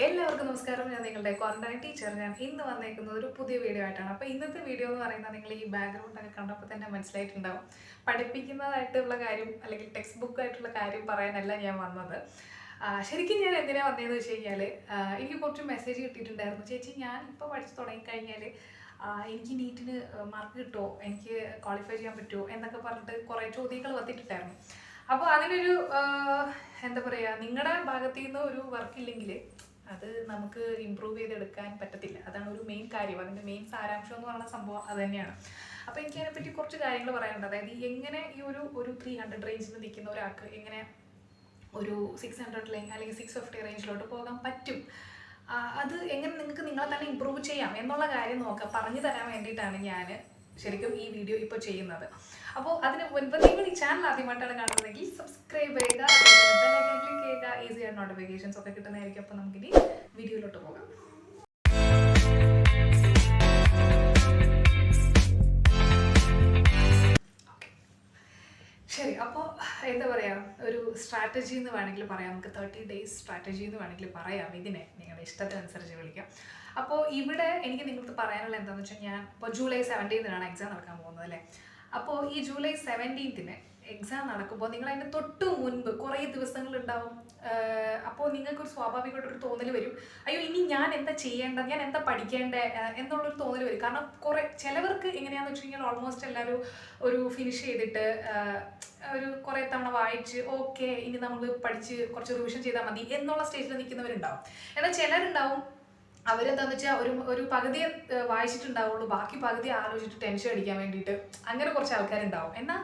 എല്ലാവർക്കും നമസ്കാരം. ഞാൻ നിങ്ങളുടെ ക്വാറന്റൈൻ ടീച്ചർ. ഞാൻ ഇന്ന് വന്നേക്കുന്നത് ഒരു പുതിയ വീഡിയോ ആയിട്ടാണ്. അപ്പോൾ ഇന്നത്തെ വീഡിയോ എന്ന് പറയുന്നത് നിങ്ങൾ ഈ ബാക്ക്ഗ്രൗണ്ട് ഒക്കെ കണ്ടപ്പോൾ തന്നെ മനസ്സിലായിട്ടുണ്ടാവും. പഠിപ്പിക്കുന്നതായിട്ടുള്ള കാര്യം അല്ലെങ്കിൽ ടെക്സ്റ്റ് ബുക്ക് ആയിട്ടുള്ള കാര്യം പറയാനല്ല ഞാൻ വന്നത്. ശരിക്കും ഞാൻ എന്തിനാ വന്നതെന്ന് വെച്ച് കഴിഞ്ഞാൽ എനിക്ക് കുറച്ച് മെസ്സേജ് കിട്ടിയിട്ടുണ്ടായിരുന്നു. ചേച്ചി, ഞാൻ ഇപ്പോൾ പഠിച്ച് തുടങ്ങിക്കഴിഞ്ഞാൽ എനിക്ക് നീറ്റിന് മാർക്ക് കിട്ടുമോ, എനിക്ക് ക്വാളിഫൈ ചെയ്യാൻ പറ്റുമോ എന്നൊക്കെ പറഞ്ഞിട്ട് കുറേ ചോദ്യങ്ങൾ വന്നിട്ടുണ്ടായിരുന്നു. അപ്പോൾ അതിനൊരു എന്താ പറയുക, നിങ്ങളുടെ ഭാഗത്തു നിന്ന് ഒരു വർക്കില്ലെങ്കിൽ അത് നമുക്ക് ഇമ്പ്രൂവ് ചെയ്തെടുക്കാൻ പറ്റത്തില്ല. അതാണ് ഒരു മെയിൻ കാര്യം. അതിൻ്റെ മെയിൻ സാരാംശം എന്ന് പറയുന്ന സംഭവം അത് തന്നെയാണ്. അപ്പോൾ എനിക്ക് അതിനെപ്പറ്റി കുറച്ച് കാര്യങ്ങൾ പറയാനുണ്ട്. അതായത് എങ്ങനെ ഈ ഒരു 300 റേഞ്ചിൽ നിൽക്കുന്ന ഒരാൾക്ക് എങ്ങനെ ഒരു 600 അല്ലെങ്കിൽ 650 റേഞ്ചിലോട്ട് പോകാൻ പറ്റും, അത് എങ്ങനെ നിങ്ങൾക്ക് നിങ്ങളെ തന്നെ ഇമ്പ്രൂവ് ചെയ്യാം എന്നുള്ള കാര്യം പറഞ്ഞു തരാൻ വേണ്ടിയിട്ടാണ് ഞാൻ ശരിക്കും ഈ വീഡിയോ ഇപ്പോൾ ചെയ്യുന്നത്. അപ്പോൾ അതിന് മുൻപ് നിങ്ങൾ ഈ ചാനൽ ആദ്യമായിട്ടാണ് കാണുന്നതെങ്കിൽ സബ്സ്ക്രൈബ് ചെയ്യുക, ക്ലിക്ക് ചെയ്യുക, ഈസി ആയിട്ട് നോട്ടിഫിക്കേഷൻസ് ഒക്കെ കിട്ടുന്നതായിരിക്കും. അപ്പോൾ നമുക്കിനി വീഡിയോയിലോട്ട് പോകാം. ശരി, അപ്പോൾ എന്താ പറയുക, ഒരു സ്ട്രാറ്റജി എന്ന് വേണമെങ്കിൽ പറയാം. നമുക്ക് 30 days സ്ട്രാറ്റജി എന്ന് വേണമെങ്കിൽ പറയാം. ഇതിനെ നിങ്ങളുടെ ഇഷ്ടത്തിനനുസരിച്ച് വിളിക്കാം. അപ്പോൾ ഇവിടെ എനിക്ക് നിങ്ങൾക്ക് പറയാനുള്ള എന്താണെന്ന് വെച്ചാൽ, ഞാൻ ഇപ്പോൾ July 17 എക്സാം നടക്കാൻ പോകുന്നത് അല്ലേ. അപ്പോൾ ഈ July 17 എക്സാം നടക്കുമ്പോൾ നിങ്ങൾ അതിൻ്റെ തൊട്ട് മുൻപ് കുറേ ദിവസങ്ങളുണ്ടാവും. അപ്പോൾ നിങ്ങൾക്കൊരു സ്വാഭാവികമായിട്ടൊരു തോന്നൽ വരും, അയ്യോ ഇനി ഞാൻ എന്താ ചെയ്യേണ്ടത്, ഞാൻ എന്താ പഠിക്കേണ്ടത് എന്നുള്ളൊരു തോന്നൽ വരും. കാരണം ചിലവർക്ക് എങ്ങനെയാണെന്ന് വെച്ച് കഴിഞ്ഞാൽ ഓൾമോസ്റ്റ് എല്ലാവരും ഒരു ഫിനിഷ് ചെയ്തിട്ട് ഒരു കുറേ തവണ വായിച്ച് ഓക്കെ ഇനി നമ്മൾ പഠിച്ച് കുറച്ച് റിവിഷൻ ചെയ്താൽ മതി എന്നുള്ള സ്റ്റേജിൽ നിൽക്കുന്നവരുണ്ടാവും. എന്നാൽ ചിലരുണ്ടാവും, അവരെന്താണെന്ന് വെച്ചാൽ ഒരു പകുതിയെ വായിച്ചിട്ടുണ്ടാവുള്ളൂ, ബാക്കി പകുതി ആലോചിച്ചിട്ട് ടെൻഷൻ അടിക്കാൻ വേണ്ടിയിട്ട് അങ്ങനെ കുറച്ച് ആൾക്കാരുണ്ടാവും. എന്നാൽ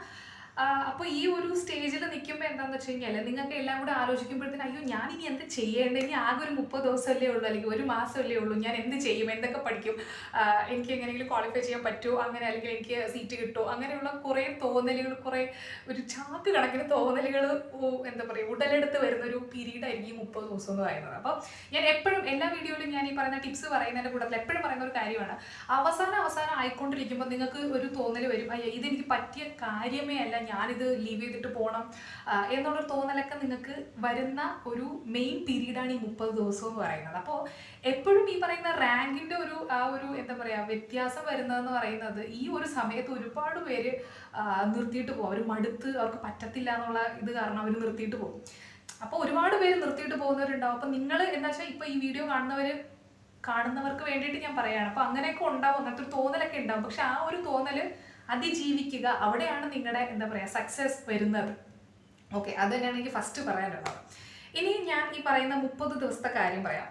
അപ്പോൾ ഈ ഒരു സ്റ്റേജിൽ നിൽക്കുമ്പോൾ എന്താണെന്ന് വെച്ച് കഴിഞ്ഞാൽ നിങ്ങൾക്ക് എല്ലാം കൂടെ ആലോചിക്കുമ്പോഴത്തേന് അയ്യോ ഞാൻ ഇനി എന്ത് ചെയ്യേണ്ടത്, ഇനി ആകെ ഒരു 30 ദിവസമല്ലേ ഉള്ളൂ അല്ലെങ്കിൽ ഒരു മാസമല്ലേ ഉള്ളൂ, ഞാൻ എന്ത് ചെയ്യും, എന്തൊക്കെ പഠിക്കും, എനിക്ക് എങ്ങനെയെങ്കിലും ക്വാളിഫൈ ചെയ്യാൻ പറ്റുമോ, അങ്ങനെ അല്ലെങ്കിൽ എനിക്ക് സീറ്റ് കിട്ടുമോ, അങ്ങനെയുള്ള കുറേ തോന്നലുകൾ, കുറേ ഒരു ചാക്ക് കണക്കിന് തോന്നലുകൾ എന്താ പറയുക ഉടലെടുത്ത് വരുന്ന ഒരു പീരീഡ് ആയിരിക്കും 30 ദിവസം എന്ന് പറയുന്നത്. അപ്പോൾ ഞാൻ എപ്പോഴും എല്ലാ വീഡിയോയിലും ഞാൻ ഈ പറയുന്ന ടിപ്സ് പറയുന്നതിൻ്റെ കൂട്ടത്തിൽ എപ്പോഴും പറയുന്ന ഒരു കാര്യമാണ്, അവസാനം ആയിക്കൊണ്ടിരിക്കുമ്പോൾ നിങ്ങൾക്ക് ഒരു തോന്നൽ വരും, അയ്യോ ഇതെനിക്ക് പറ്റിയ കാര്യമേ അല്ല, ഞാനിത് ലീവ് ചെയ്തിട്ട് പോകണം എന്നുള്ളൊരു തോന്നലൊക്കെ നിങ്ങൾക്ക് വരുന്ന ഒരു മെയിൻ പീരീഡാണ് ഈ 30 ദിവസം എന്ന് പറയുന്നത്. അപ്പോൾ എപ്പോഴും ഈ പറയുന്ന റാങ്കിൻ്റെ ഒരു എന്താ പറയുക വ്യത്യാസം വരുന്നതെന്ന് പറയുന്നത് ഈ ഒരു സമയത്ത് ഒരുപാട് പേര് നിർത്തിയിട്ട് പോകും. അവർ മടുത്ത് അവർക്ക് പറ്റത്തില്ല എന്നുള്ള ഇത് കാരണം അവർ നിർത്തിയിട്ട് പോകും. അപ്പോൾ ഒരുപാട് പേര് നിർത്തിയിട്ട് പോകുന്നവരുണ്ടാവും. അപ്പോൾ നിങ്ങൾ എന്താ വെച്ചാൽ ഇപ്പോൾ ഈ വീഡിയോ കാണുന്നവർക്ക് വേണ്ടിയിട്ട് ഞാൻ പറയുകയാണ്. അപ്പോൾ അങ്ങനെയൊക്കെ ഉണ്ടാവും, അങ്ങനത്തെ ഒരു തോന്നലൊക്കെ ഉണ്ടാവും. പക്ഷെ ആ ഒരു തോന്നൽ അതിജീവിക്കുക, അവിടെയാണ് നിങ്ങളുടെ എന്താ പറയുക സക്സസ് വരുന്നത്. ഓക്കെ, അത് തന്നെയാണ് എനിക്ക് ഫസ്റ്റ് പറയാനുള്ളത്. ഇനി ഞാൻ ഈ പറയുന്ന 30 ദിവസത്തെ കാര്യം പറയാം.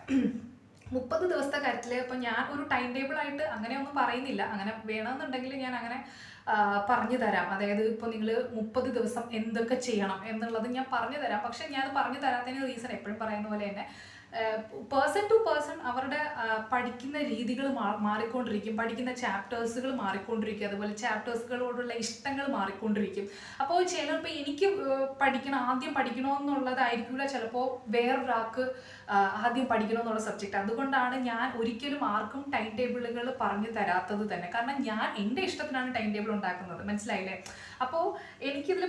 30 ദിവസത്തെ കാര്യത്തിൽ ഇപ്പം ഞാൻ ഒരു ടൈം ടേബിൾ ആയിട്ട് അങ്ങനെയൊന്നും പറയുന്നില്ല. അങ്ങനെ വേണമെന്നുണ്ടെങ്കിൽ ഞാൻ അങ്ങനെ പറഞ്ഞു തരാം. അതായത് ഇപ്പോൾ നിങ്ങൾ 30 ദിവസം എന്തൊക്കെ ചെയ്യണം എന്നുള്ളത് ഞാൻ പറഞ്ഞു തരാം. പക്ഷെ ഞാൻ പറഞ്ഞു തരാത്തതിന് റീസൺ എപ്പോഴും പറയുന്ന പോലെ തന്നെ പേഴ്സൺ ടു പേഴ്സൺ അവരുടെ പഠിക്കുന്ന രീതികൾ മാറിക്കൊണ്ടിരിക്കും, പഠിക്കുന്ന ചാപ്റ്റേഴ്സുകൾ മാറിക്കൊണ്ടിരിക്കും, അതുപോലെ ചാപ്റ്റേഴ്സുകളോടുള്ള ഇഷ്ടങ്ങൾ മാറിക്കൊണ്ടിരിക്കും. അപ്പോൾ ചിലപ്പോൾ എനിക്ക് ആദ്യം പഠിക്കണമെന്നുള്ളതായിരിക്കില്ല ചിലപ്പോൾ വേറൊരാൾക്ക് ആദ്യം പഠിക്കണമെന്നുള്ള സബ്ജക്റ്റ്. അതുകൊണ്ടാണ് ഞാൻ ഒരിക്കലും ആർക്കും ടൈം ടേബിളുകൾ പറഞ്ഞു തരാത്തത് തന്നെ. കാരണം ഞാൻ എൻ്റെ ഇഷ്ടത്തിനാണ് ടൈം ടേബിൾ ഉണ്ടാക്കുന്നത്, മനസ്സിലായില്ലേ. അപ്പോൾ എനിക്കിതിൽ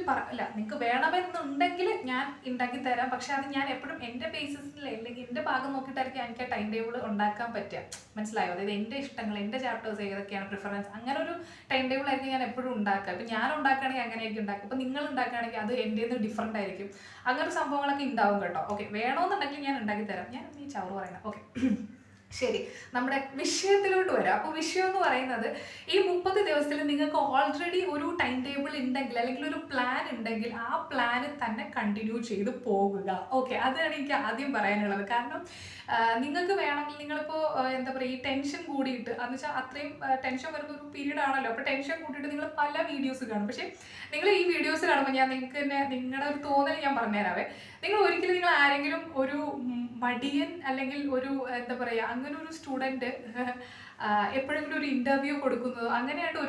നിങ്ങൾക്ക് വേണമെന്നുണ്ടെങ്കിൽ ഞാൻ ഉണ്ടാക്കി തരാം. പക്ഷെ അത് ഞാൻ എപ്പോഴും എൻ്റെ ബേസിസിൽ അല്ലെങ്കിൽ എൻ്റെ ഭാഗം നോക്കിയിട്ടായിരിക്കും എനിക്ക് ആ ടൈം ടേബിൾ ഉണ്ടാക്കാൻ പറ്റുക, മനസ്സിലായോ. അതായത് എൻ്റെ ഇഷ്ടങ്ങൾ, എൻ്റെ ചാപ്റ്റേഴ്സ് ഏതൊക്കെയാണ് പ്രിഫറൻസ്, അങ്ങനെ ഒരു ടൈം ടേബിൾ ആയിരിക്കും ഞാൻ എപ്പോഴും ഉണ്ടാക്കുക. ഇപ്പം ഞാൻ ഉണ്ടാക്കുകയാണെങ്കിൽ അങ്ങനെയായിരിക്കും ഉണ്ടാക്കുക, ഇപ്പം നിങ്ങൾ ഉണ്ടാക്കുകയാണെങ്കിൽ അത് എൻ്റെ നിന്ന് ഡിഫറെൻ്റ് ആയിരിക്കും. അങ്ങനെ സംഭവങ്ങളൊക്കെ ഉണ്ടാവും കേട്ടോ. ഓക്കെ, വേണമെന്നുണ്ടെങ്കിൽ ഞാൻ ഉണ്ടാക്കി തരാം. ഞാൻ ഈ ചവറ് പറയുന്നത്. ഓക്കെ ശരി, നമ്മുടെ വിഷയത്തിലോട്ട് വരാം. അപ്പോൾ വിഷയം എന്ന് പറയുന്നത് ഈ 30 ദിവസത്തിൽ നിങ്ങൾക്ക് ഓൾറെഡി ഒരു ടൈം ടേബിൾ ഉണ്ടെങ്കിൽ അല്ലെങ്കിൽ ഒരു പ്ലാൻ ഉണ്ടെങ്കിൽ ആ പ്ലാന് തന്നെ കണ്ടിന്യൂ ചെയ്ത് പോകുക. ഓക്കെ, അതാണ് എനിക്ക് ആദ്യം പറയാനുള്ളത്. കാരണം നിങ്ങൾക്ക് വേണമെങ്കിൽ നിങ്ങളിപ്പോൾ എന്താ പറയുക ഈ ടെൻഷൻ കൂടിയിട്ട് എന്ന് വെച്ചാൽ അത്രയും ടെൻഷൻ വരുന്ന ഒരു പീരീഡ് ആണല്ലോ. അപ്പോൾ ടെൻഷൻ കൂട്ടിയിട്ട് നിങ്ങൾ പല വീഡിയോസ് കാണും. പക്ഷേ നിങ്ങൾ ഈ വീഡിയോസ് കാണുമ്പോൾ ഞാൻ നിങ്ങൾക്ക് തന്നെ നിങ്ങളുടെ ഒരു തോന്നൽ ഞാൻ പറഞ്ഞുതരാവേ. നിങ്ങൾ ആരെങ്കിലും ഒരു മടിയൻ അല്ലെങ്കിൽ ഒരു എന്താ പറയുക അങ്ങനെ ഒരു സ്റ്റുഡൻറ്റ് എപ്പോഴെങ്കിലും ഒരു ഇൻ്റർവ്യൂ കൊടുക്കുന്നതോ അങ്ങനെയായിട്ട്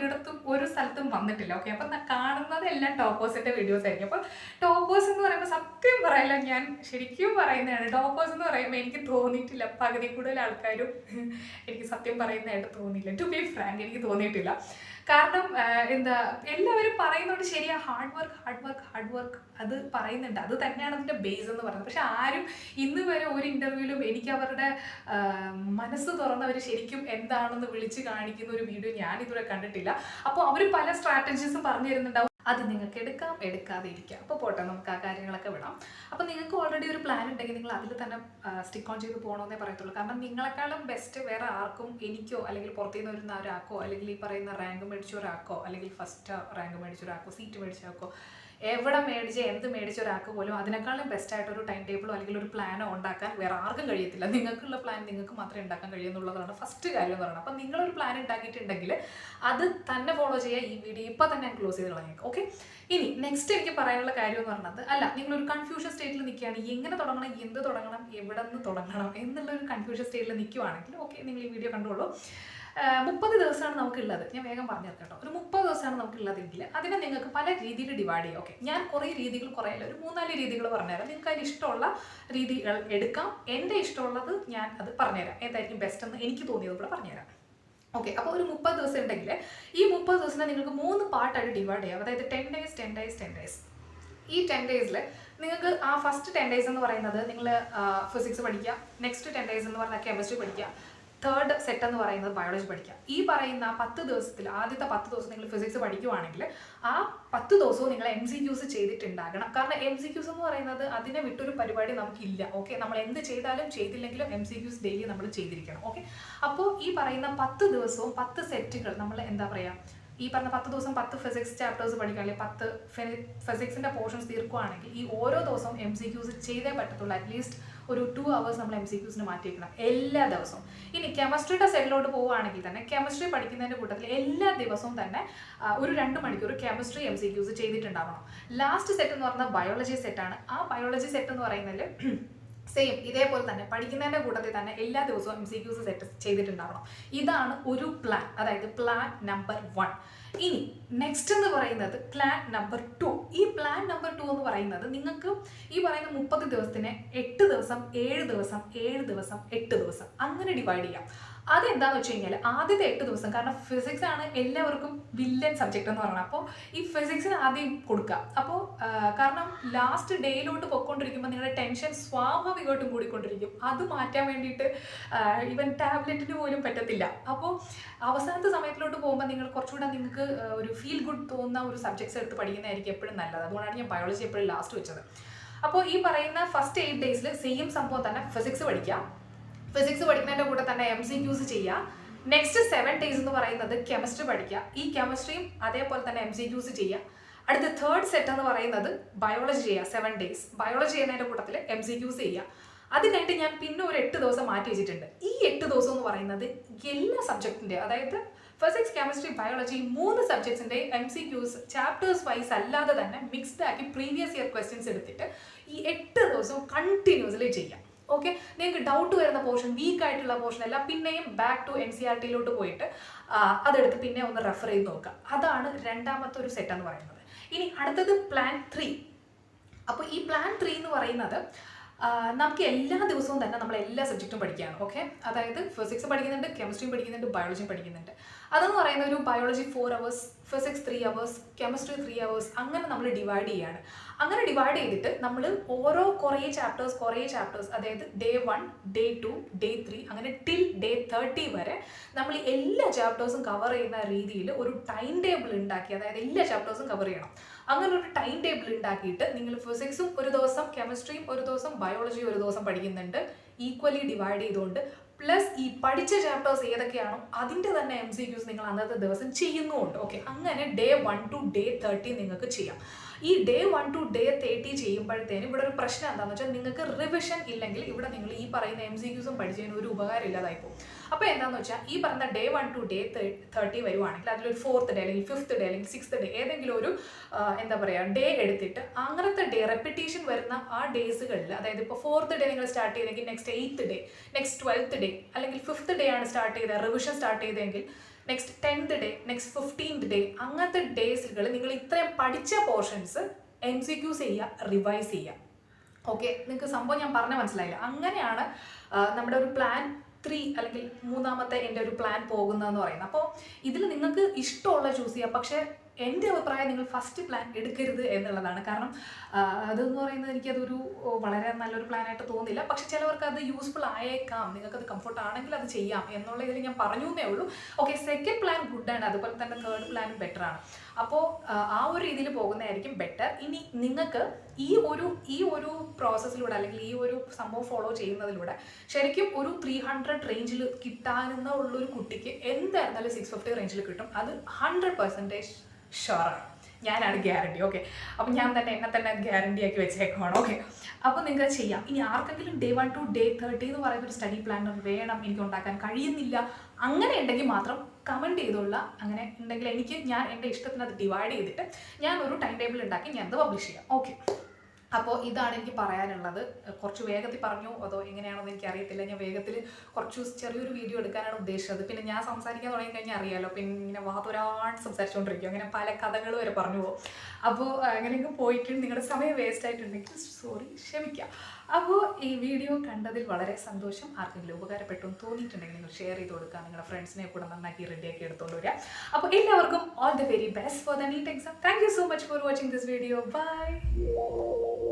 ഒരു സ്ഥലത്തും വന്നിട്ടില്ല. ഓക്കെ, അപ്പം കാണുന്നതെല്ലാം ടോപ്പേഴ്സിൻ്റെ വീഡിയോസ് ആയിരിക്കും. അപ്പോൾ ടോപ്പേഴ്സ് എന്ന് പറയുമ്പോൾ സത്യം പറയില്ല, ഞാൻ ശരിക്കും പറയുന്നതാണ്, ടോപ്പേഴ്സ് എന്ന് പറയുമ്പോൾ എനിക്ക് തോന്നിയിട്ടില്ല പകുതി കൂടുതൽ ആൾക്കാരും എനിക്ക് സത്യം പറയുന്നതായിട്ട് തോന്നിയില്ല. ടു ബി ഫ്രാങ്ക് എനിക്ക് തോന്നിയിട്ടില്ല. കാരണം എന്താ, എല്ലാവരും പറയുന്നുണ്ട് ശരിയാ, ഹാർഡ് വർക്ക് അത് പറയുന്നുണ്ട്, അത് തന്നെയാണ് അതിൻ്റെ ബേസ് എന്ന് പറയുന്നത്. പക്ഷെ ആരും ഇന്ന് വരെ ഒരു ഇൻ്റർവ്യൂവിലും എനിക്ക് അവരുടെ മനസ്സ് തുറന്നവർ ശരിക്കും എന്താണെന്ന് വിളിച്ച് കാണിക്കുന്ന ഒരു വീഡിയോ ഞാൻ ഇതുവരെ കണ്ടിട്ടില്ല. അപ്പോൾ അവർ പല സ്ട്രാറ്റജീസും പറഞ്ഞു തരുന്നുണ്ടാവും, അത് നിങ്ങൾക്ക് എടുക്കാതെ ഇരിക്കാം. അപ്പോൾ പോട്ടെ, നമുക്ക് ആ കാര്യങ്ങളൊക്കെ വിടാം. അപ്പോൾ നിങ്ങൾക്ക് ഓൾറെഡി ഒരു പ്ലാൻ ഉണ്ടെങ്കിൽ നിങ്ങൾ അതിൽ തന്നെ സ്റ്റിക്ക് ഓൺ ചെയ്ത് പോകണമെന്നേ പറയത്തുള്ളൂ. കാരണം നിങ്ങളെക്കാളും ബെസ്റ്റ് വേറെ ആർക്കും, എനിക്കോ അല്ലെങ്കിൽ പുറത്തുനിന്ന് വരുന്ന ഒരാൾക്കോ അല്ലെങ്കിൽ ഈ പറയുന്ന റാങ്ക് മേടിച്ച ഒരാൾക്കോ അല്ലെങ്കിൽ ഫസ്റ്റ് റാങ്ക് മേടിച്ച ഒരാൾക്കോ സീറ്റ് മേടിച്ച ആൾക്കോ എവിടെ മേടിച്ച് എന്ത് മേടിച്ച ഒരാൾക്ക് പോലും അതിനേക്കാളും ബെസ്റ്റായിട്ടൊരു ടൈം ടേബിളോ അല്ലെങ്കിൽ ഒരു പ്ലാനോ ഉണ്ടാക്കാൻ വേറെ ആർക്കും കഴിയത്തില്ല. നിങ്ങൾക്കുള്ള പ്ലാൻ നിങ്ങൾക്ക് മാത്രമേ ഉണ്ടാക്കാൻ കഴിയുന്നുള്ളതാണ് ഫസ്റ്റ് കാര്യം എന്ന് പറയുന്നത്. അപ്പം നിങ്ങളൊരു പ്ലാൻ ഉണ്ടാക്കിയിട്ടുണ്ടെങ്കിൽ അത് തന്നെ ഫോളോ ചെയ്യുക. ഈ വീഡിയോ ഇപ്പോൾ തന്നെ ഞാൻ ക്ലോസ് ചെയ്ത് കളഞ്ഞേക്കും. ഓക്കെ, ഇനി നെക്സ്റ്റ് എനിക്ക് പറയാനുള്ള കാര്യം എന്ന് പറഞ്ഞത്, അല്ല, നിങ്ങളൊരു കൺഫ്യൂഷൻ സ്റ്റേറ്റിൽ നിൽക്കുകയാണ്, എങ്ങനെ തുടങ്ങണം, എന്ത് തുടങ്ങണം, എവിടെ നിന്ന് തുടങ്ങണം എന്നുള്ളൊരു കൺഫ്യൂഷൻ സ്റ്റേറ്റിൽ നിൽക്കുവാണെങ്കിൽ ഓക്കെ, നിങ്ങൾ ഈ വീഡിയോ കണ്ടോളൂ. 30 ദിവസമാണ് നമുക്കുള്ളത്. ഞാൻ വേഗം പറഞ്ഞു കേട്ടോ. ഒരു 30 ദിവസമാണ് നമുക്കുള്ളതെങ്കിൽ അതിനെ നിങ്ങൾക്ക് പല രീതിയിൽ ഡിവൈഡ് ചെയ്യാം. ഓക്കെ, ഞാൻ കുറേ രീതികൾ, കുറേയല്ല, ഒരു 3-4 രീതികൾ പറഞ്ഞുതരാം. നിങ്ങൾക്ക് അതിന് ഇഷ്ടമുള്ള രീതികൾ എടുക്കാം. എൻ്റെ ഇഷ്ടമുള്ളത് ഞാൻ അത് പറഞ്ഞുതരാം, എന്തായിരിക്കും ബെസ്റ്റ് എന്ന് എനിക്ക് തോന്നിയത് കൂടെ പറഞ്ഞുതരാം. ഓക്കെ, അപ്പോൾ ഒരു 30 ദിവസം ഉണ്ടെങ്കിൽ ഈ 30 ദിവസത്തിനെ നിങ്ങൾക്ക് 3 പാർട്ടായിട്ട് ഡിവൈഡ് ചെയ്യാം. അതായത് 10 days 10 days 10 days. ഈ 10 days നിങ്ങൾക്ക് ആ ഫസ്റ്റ് 10 days എന്ന് പറയുന്നത് നിങ്ങൾ ഫിസിക്സ് പഠിക്കുക, നെക്സ്റ്റ് 10 days എന്ന് പറഞ്ഞാൽ കെമിസ്ട്രി പഠിക്കുക, തേർഡ് സെറ്റ് എന്ന് പറയുന്നത് ബയോളജി പഠിക്കുക. ഈ പറയുന്ന 10 ദിവസത്തിൽ ആദ്യത്തെ 10 ദിവസം നിങ്ങൾ ഫിസിക്സ് പഠിക്കുവാണെങ്കിൽ ആ 10 ദിവസവും നിങ്ങൾ MCQs ചെയ്തിട്ടുണ്ടാകണം. കാരണം MCQs എന്ന് പറയുന്നത് അതിനെ വിട്ടൊരു പരിപാടി നമുക്കില്ല. ഓക്കെ, നമ്മൾ എന്ത് ചെയ്താലും ചെയ്തില്ലെങ്കിലും MCQs ഡെയിലി നമ്മൾ ചെയ്തിരിക്കണം. ഓക്കെ, അപ്പോൾ ഈ പറയുന്ന 10 ദിവസവും 10 സെറ്റുകൾ നമ്മൾ എന്താ പറയുക, ഈ പറഞ്ഞ 10 ദിവസം 10 ഫിസിക്സ് ചാപ്റ്റേഴ്സ് പഠിക്കുക, അല്ലെങ്കിൽ 10 ഫിസിക്സിൻ്റെ പോർഷൻസ് തീർക്കുകയാണെങ്കിൽ ഈ ഓരോ ദിവസവും MCQs ചെയ്തേ പറ്റത്തുള്ളൂ. അറ്റ്ലീസ്റ്റ് ഒരു 2 hours നമ്മൾ MCQs മാറ്റി വെക്കണം എല്ലാ ദിവസവും. ഇനി കെമിസ്ട്രിയുടെ സെല്ലിലോട്ട് പോവുകയാണെങ്കിൽ തന്നെ കെമിസ്ട്രി പഠിക്കുന്നതിൻ്റെ കൂട്ടത്തിൽ എല്ലാ ദിവസവും തന്നെ ഒരു 2 മണിക്കൂർ കെമിസ്ട്രി MCQs ചെയ്തിട്ടുണ്ടാവണം. ലാസ്റ്റ് സെറ്റ് എന്ന് പറഞ്ഞാൽ ബയോളജി സെറ്റാണ്. ആ ബയോളജി സെറ്റ് എന്ന് പറയുന്നതിൽ സെയിം ഇതേപോലെ തന്നെ പഠിക്കുന്നതിൻ്റെ കൂട്ടത്തിൽ തന്നെ എല്ലാ ദിവസവും MCQs സെറ്റ് ചെയ്തിട്ടുണ്ടാവണം. ഇതാണ് ഒരു പ്ലാൻ, അതായത് പ്ലാൻ നമ്പർ 1. ഇനി നെക്സ്റ്റ് എന്ന് പറയുന്നത് പ്ലാൻ നമ്പർ 2. ഈ പ്ലാൻ നമ്പർ 2 എന്ന് പറയുന്നത് നിങ്ങൾക്ക് ഈ പറയുന്ന 30 ദിവസത്തിനെ 8 ദിവസം 7 ദിവസം 7 ദിവസം 8 ദിവസം അങ്ങനെ ഡിവൈഡ് ചെയ്യാം. അതെന്താണെന്ന് വെച്ച് കഴിഞ്ഞാൽ ആദ്യത്തെ 8 ദിവസം, കാരണം ഫിസിക്സ് ആണ് എല്ലാവർക്കും വില്ലൻ സബ്ജക്റ്റ് എന്ന് പറയുന്നത്, അപ്പോൾ ഈ ഫിസിക്സിന് ആദ്യം കൊടുക്കുക. അപ്പോൾ കാരണം ലാസ്റ്റ് ഡേയിലോട്ട് പൊയ്ക്കൊണ്ടിരിക്കുമ്പോൾ നിങ്ങളുടെ ടെൻഷൻ സ്വാഭാവികമായിട്ടും കൂടിക്കൊണ്ടിരിക്കും. അത് മാറ്റാൻ വേണ്ടിയിട്ട് ഈവൻ ടാബ്ലറ്റിന് പോലും പറ്റത്തില്ല. അപ്പോൾ അവസാനത്തെ സമയത്തിലോട്ട് പോകുമ്പോൾ നിങ്ങൾ കുറച്ചുകൂടെ നിങ്ങൾക്ക് ഒരു ഫീൽ ഗുഡ് തോന്നുന്ന ഒരു സബ്ജക്ട്സ് എടുത്ത് പഠിക്കുന്നതായിരിക്കും എപ്പോഴും നല്ലത്. അതുകൊണ്ടാണ് ഞാൻ ബയോളജി എപ്പോഴും ലാസ്റ്റ് വെച്ചത്. അപ്പോൾ ഈ പറയുന്ന ഫസ്റ്റ് 8 days സെയിം സംഭവം തന്നെ ഫിസിക്സ് പഠിക്കുക. ഫിസിക്സ് പഠിക്കുന്നതിൻ്റെ കൂടെ തന്നെ MCQs ചെയ്യുക. നെക്സ്റ്റ് 7 days എന്ന് പറയുന്നത് കെമിസ്ട്രി പഠിക്കുക. ഈ കെമിസ്ട്രിയും അതേപോലെ തന്നെ MCQs ചെയ്യുക. അടുത്ത തേർഡ് സെറ്റ് എന്ന് പറയുന്നത് ബയോളജി ചെയ്യുക. 7 days ബയോളജി ചെയ്യുന്നതിൻ്റെ കൂട്ടത്തിൽ MCQs ചെയ്യുക. അത് കഴിഞ്ഞിട്ട് ഞാൻ പിന്നെ ഒരു 8 ദിവസം മാറ്റി വെച്ചിട്ടുണ്ട്. ഈ 8 ദിവസം എന്ന് പറയുന്നത് എല്ലാ സബ്ജക്റ്റിൻ്റെ, അതായത് ഫിസിക്സ് കെമിസ്ട്രി ബയോളജി 3 സബ്ജക്ട്സിൻ്റെ MCQs ചാപ്റ്റേഴ്സ് വൈസ് അല്ലാതെ തന്നെ മിക്സ്ഡ് ആക്കി പ്രീവിയസ് ഇയർ ക്വസ്റ്റ്യൻസ് എടുത്തിട്ട് ഈ 8 ദിവസവും കണ്ടിന്യൂസ്ലി ചെയ്യാം. ഓക്കെ, നിങ്ങൾക്ക് ഡൗട്ട് വരുന്ന പോർഷൻ, വീക്ക് ആയിട്ടുള്ള പോർഷൻ എല്ലാം പിന്നെയും ബാക്ക് ടു NCERTയിലോട്ട് പോയിട്ട് അതെടുത്ത് പിന്നെ ഒന്ന് റെഫർ ചെയ്ത് നോക്കുക. അതാണ് രണ്ടാമത്തെ ഒരു സെറ്റ് എന്ന് പറയുന്നത്. ഇനി അടുത്തത് പ്ലാൻ 3. അപ്പോൾ ഈ പ്ലാൻ 3 എന്ന് പറയുന്നത് നമുക്ക് എല്ലാ ദിവസവും തന്നെ നമ്മൾ എല്ലാ സബ്ജക്റ്റും പഠിക്കുകയാണ്. ഓക്കെ, അതായത് ഫിസിക്സ് പഠിക്കുന്നുണ്ട്, കെമിസ്ട്രിയും പഠിക്കുന്നുണ്ട്, ബയോളജിയും പഠിക്കുന്നുണ്ട്. അതെന്ന് പറയുന്ന ഒരു biology 4 hours, physics 3 hours, chemistry 3 hours അങ്ങനെ നമ്മൾ ഡിവൈഡ് ചെയ്യുകയാണ്. അങ്ങനെ ഡിവൈഡ് ചെയ്തിട്ട് നമ്മൾ ഓരോ കുറേ ചാപ്റ്റേഴ്സ് അതായത് day 1, day 2, day 3 അങ്ങനെ ടിൽ day 30 വരെ നമ്മൾ എല്ലാ ചാപ്റ്റേഴ്സും കവർ ചെയ്യുന്ന രീതിയിൽ ഒരു ടൈം ടേബിൾ ഉണ്ടാക്കി, അതായത് എല്ലാ ചാപ്റ്റേഴ്സും കവർ ചെയ്യണം. അങ്ങനെ ഒരു ടൈം ടേബിൾ ഉണ്ടാക്കിയിട്ട് നിങ്ങൾ ഫിസിക്സും ഒരു ദിവസം, കെമിസ്ട്രിയും ഒരു ദിവസം, ബയോളജിയും ഒരു ദിവസം പഠിക്കുന്നുണ്ട്, ഈക്വലി ഡിവൈഡ് ചെയ്തുകൊണ്ട്. പ്ലസ് ഈ പഠിച്ച ചാപ്റ്റേഴ്സ് ഏതൊക്കെയാണോ അതിൻ്റെ തന്നെ MCQs നിങ്ങൾ അന്നത്തെ ദിവസം ചെയ്യുന്നുമുണ്ട്. ഓക്കെ, അങ്ങനെ day 1 to day 30 നിങ്ങൾക്ക് ചെയ്യാം. ഈ ഡേ 1 to ഡേ 30 ചെയ്യുമ്പോഴത്തേനും ഇവിടെ ഒരു പ്രശ്നം എന്താണെന്ന് വെച്ചാൽ നിങ്ങൾക്ക് റിവിഷൻ ഇല്ലെങ്കിൽ ഇവിടെ നിങ്ങൾ ഈ പറയുന്ന MCQസും പഠിച്ചതിന് ഒരു ഉപകാരം ഇല്ലാതായി പോകും. അപ്പോൾ എന്താണെന്ന് വെച്ചാൽ ഈ പറയുന്ന ഡേ 1 to ഡേ 30 വരുവാണെങ്കിൽ അതിലൊരു 4th ഡേ അല്ലെങ്കിൽ 5th ഡേ അല്ലെങ്കിൽ 6th ഡേ ഏതെങ്കിലും ഒരു എന്താ പറയുക ഡേ എടുത്തിട്ട് അങ്ങനത്തെ ഡേ റെപ്പിറ്റേഷൻ വരുന്ന ആ ഡേയ്സുകളിൽ, അതായത് ഇപ്പോൾ 4th ഡേ നിങ്ങൾ സ്റ്റാർട്ട് ചെയ്തെങ്കിൽ next 8th day, next 12th day അല്ലെങ്കിൽ 5th ഡേ ആണ് സ്റ്റാർട്ട് ചെയ്തത് റിവിഷൻ സ്റ്റാർട്ട് ചെയ്തെങ്കിൽ next 10th day, next 15th day, അങ്ങനത്തെ ഡേയ്സുകൾ നിങ്ങൾ ഇത്രയും പഠിച്ച പോർഷൻസ് MCQs ചെയ്യുക, റിവൈസ് ചെയ്യുക. ഓക്കെ, നിങ്ങൾക്ക് സംഭവം ഞാൻ പറഞ്ഞ മനസ്സിലായില്ല. അങ്ങനെയാണ് നമ്മുടെ ഒരു പ്ലാൻ 3 അല്ലെങ്കിൽ മൂന്നാമത്തെ എൻ്റെ ഒരു പ്ലാൻ പോകുന്നതെന്ന് പറയുന്നത്. അപ്പോൾ ഇതിൽ നിങ്ങൾക്ക് ഇഷ്ടമുള്ള ചൂസ് ചെയ്യാം. പക്ഷേ എൻ്റെ അഭിപ്രായം നിങ്ങൾ ഫസ്റ്റ് പ്ലാൻ എടുക്കരുത് എന്നുള്ളതാണ്. കാരണം അതെന്ന് പറയുന്നത് എനിക്കതൊരു വളരെ നല്ലൊരു പ്ലാനായിട്ട് തോന്നില്ല. പക്ഷെ ചിലവർക്ക് അത് യൂസ്ഫുൾ ആയേക്കാം, നിങ്ങൾക്കത് കംഫർട്ട് ആണെങ്കിൽ അത് ചെയ്യാം എന്നുള്ള ഇതിൽ ഞാൻ പറഞ്ഞു എന്നേ ഉള്ളൂ. ഓക്കെ, സെക്കൻഡ് പ്ലാൻ ഗുഡാണ്, അതുപോലെ തന്നെ തേർഡ് പ്ലാനും ബെറ്ററാണ്. അപ്പോൾ ആ ഒരു രീതിയിൽ പോകുന്നതായിരിക്കും ബെറ്റർ. ഇനി നിങ്ങൾക്ക് ഈ ഒരു പ്രോസസ്സിലൂടെ അല്ലെങ്കിൽ ഈ ഒരു സംഭവം ഫോളോ ചെയ്യുന്നതിലൂടെ ശരിക്കും ഒരു 300 റേഞ്ചിൽ കിട്ടാനെന്ന ഉള്ളൊരു കുട്ടിക്ക് എന്തായിരുന്നാലും 650 റേഞ്ചിൽ കിട്ടും. അത് 100% ഷുവറാണ്, ഞാനാണ് ഗ്യാരണ്ടി. ഓക്കെ, അപ്പം ഞാൻ തന്നെ എന്നെ തന്നെ ഗ്യാരണ്ടി ആക്കി വെച്ചേക്കുവാണ്. ഓക്കെ, അപ്പോൾ നിങ്ങൾക്ക് ചെയ്യാം. ഇനി ആർക്കെങ്കിലും ഡേ 1 to ഡേ 30 എന്ന് പറയുന്ന ഒരു സ്റ്റഡി പ്ലാനർ വേണം, എനിക്ക് ഉണ്ടാക്കാൻ കഴിയുന്നില്ല, അങ്ങനെ ഉണ്ടെങ്കിൽ മാത്രം കമൻറ്റ് ചെയ്തുള്ള. അങ്ങനെ ഉണ്ടെങ്കിൽ ഞാൻ എൻ്റെ ഇഷ്ടത്തിന് അത് ഡിവൈഡ് ചെയ്തിട്ട് ഞാൻ ഒരു ടൈം ടേബിൾ ഉണ്ടാക്കി ഞാനത് പബ്ലിഷ് ചെയ്യാം. ഓക്കെ, അപ്പോൾ ഇതാണ് എനിക്ക് പറയാനുള്ളത്. കുറച്ച് വേഗത്തിൽ പറഞ്ഞു അതോ എങ്ങനെയാണെന്ന് എനിക്കറിയത്തില്ല. ഞാൻ വേഗത്തിൽ ചെറിയൊരു വീഡിയോ എടുക്കാനാണ് ഉദ്ദേശിച്ചത്. പിന്നെ ഞാൻ സംസാരിക്കാൻ തുടങ്ങിക്കഴിഞ്ഞാൽ അറിയാമല്ലോ, പിന്നെ ഇങ്ങനെ വാതൊരാണ്ട് സംസാരിച്ചുകൊണ്ടിരിക്കും, അങ്ങനെ പല കഥകൾ വരെ പറഞ്ഞു പോകും. അപ്പോൾ അങ്ങനെയൊക്കെ പോയിട്ട് നിങ്ങളുടെ സമയം വേസ്റ്റ് ആയിട്ടുണ്ടെങ്കിൽ ക്ഷമിക്കുക. അപ്പോൾ ഈ വീഡിയോ കണ്ടതിൽ വളരെ സന്തോഷം. ആർക്കെങ്കിലും ഉപകാരപ്പെട്ടു എന്ന് തോന്നിയിട്ടുണ്ടെങ്കിൽ നിങ്ങൾ ഷെയർ ചെയ്ത് കൊടുക്കുക, നിങ്ങളുടെ ഫ്രണ്ട്സിനെ കൂടെ നന്നാക്കി റെഡിയാക്കി എടുത്തുകൊണ്ട് വരിക. അപ്പോൾ എല്ലാവർക്കും all the very best for the NEET exam. Thank you so much for watching this video. By.